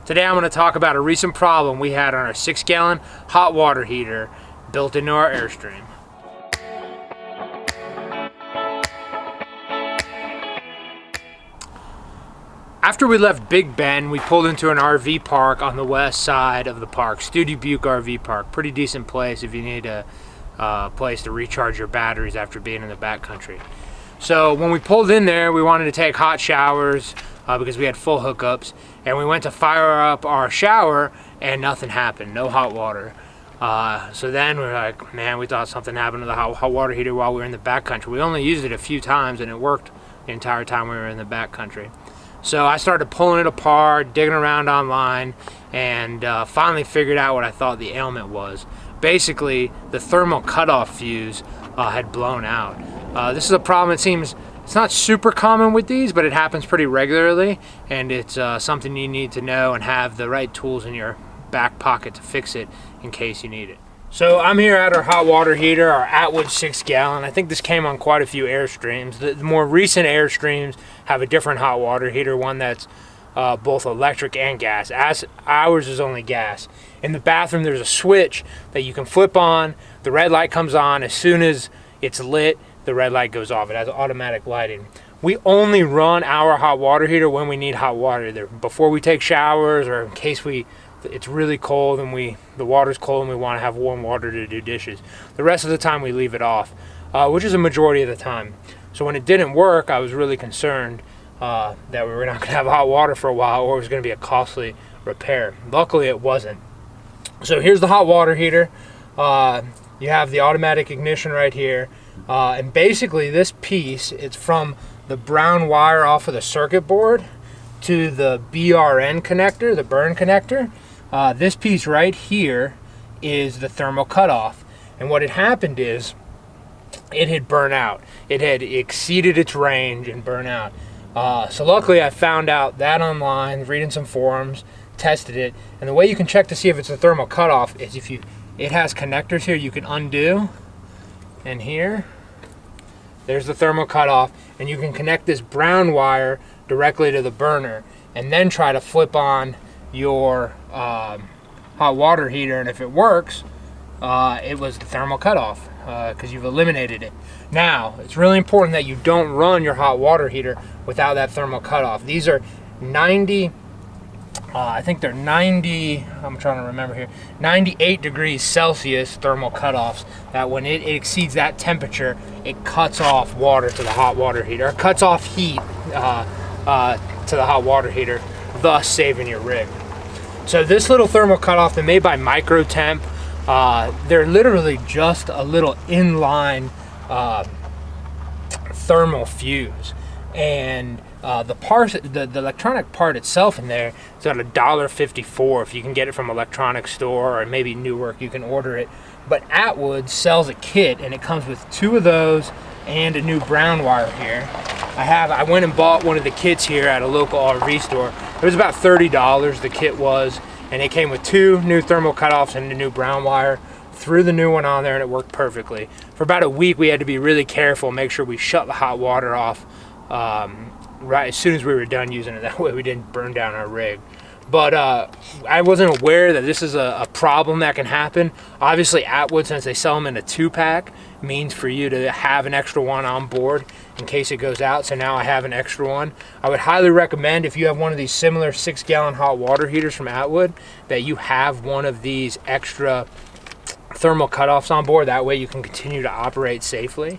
Today I'm going to talk about a recent problem we had on our 6-gallon hot water heater built into our Airstream. After we left Big Bend, we pulled into an RV park on the west side of the park, Studi Butte RV Park. Pretty decent place if you need a place to recharge your batteries after being in the backcountry. So when we pulled in there, we wanted to take hot showers because we had full hookups, and we went to fire up our shower and nothing happened, no hot water. So then we were like, man, we thought something happened to the hot water heater while we were in the backcountry. We only used it a few times and it worked the entire time we were in the backcountry. So I started pulling it apart, digging around online, and finally figured out what I thought the ailment was. Basically, the thermal cutoff fuse had blown out. This is a problem, it seems, it's not super common with these, but it happens pretty regularly, and it's something you need to know and have the right tools in your back pocket to fix it in case you need it. So I'm here at our hot water heater, our Atwood 6-gallon. I think this came on quite a few Airstreams. The more recent Airstreams have a different hot water heater, one that's both electric and gas. Ours is only gas. In the bathroom there's a switch that you can flip on. The red light comes on. As soon as it's lit, the red light goes off. It has automatic lighting. We only run our hot water heater when we need hot water, either before we take showers or in case it's really cold and the water's cold and we want to have warm water to do dishes. The rest of the time we leave it off, which is a majority of the time. So when it didn't work, I was really concerned that we were not going to have hot water for a while, or it was going to be a costly repair. Luckily it wasn't. So here's the hot water heater. You have the automatic ignition right here. And basically this piece, it's from the brown wire off of the circuit board to the BRN connector, the burn connector. This piece right here is the thermal cutoff. And what had happened is it had burned out. It had exceeded its range and burned out. So luckily I found out that online, reading some forums, tested it. And the way you can check to see if it's a thermal cutoff is it has connectors here you can undo. And here, there's the thermal cutoff, and you can connect this brown wire directly to the burner and then try to flip on your hot water heater, and if it works, it was the thermal cutoff because you've eliminated it. Now, it's really important that you don't run your hot water heater without that thermal cutoff. These are 90, I think they're 90, I'm trying to remember here, 98 degrees Celsius thermal cutoffs, that when it exceeds that temperature, it cuts off water to the hot water heater, or cuts off heat to the hot water heater, thus saving your rig. So this little thermal cutoff, they're made by Micro Temp. They're literally just a little inline thermal fuse, and the electronic part itself in there is at $1.54 if you can get it from electronics store, or maybe Newark you can order it. But Atwood sells a kit, and it comes with 2 of those and a new brown wire here. I went and bought one of the kits here at a local RV store. It was about $30 the kit was, and it came with 2 new thermal cutoffs and a new brown wire. Threw the new one on there and it worked perfectly. For about a week we had to be really careful, make sure we shut the hot water off right as soon as we were done using it. That way we didn't burn down our rig. But I wasn't aware that this is a problem that can happen. Obviously Atwood, since they sell them in a 2-pack, means for you to have an extra one on board in case it goes out. So now I have an extra one. I would highly recommend, if you have one of these similar 6-gallon hot water heaters from Atwood, that you have one of these extra thermal cutoffs on board. That way you can continue to operate safely.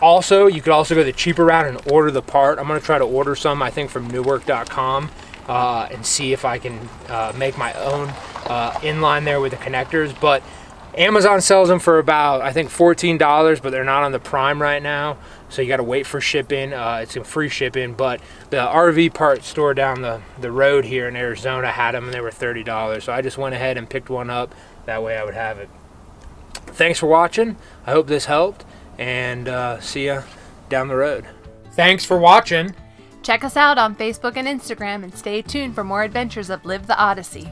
Also, you could also go the cheaper route and order the part. I'm going to try to order some, I think, from Newark.com and see if I can make my own inline there with the connectors. But Amazon sells them for about, I think, $14, but they're not on the Prime right now, so you got to wait for shipping. It's a free shipping, but the RV part store down the road here in Arizona had them, and they were $30. So I just went ahead and picked one up. That way I would have it. Thanks for watching. I hope this helped, and see ya down the road. Thanks for watching. Check us out on Facebook and Instagram, and stay tuned for more adventures of Live the Odyssey.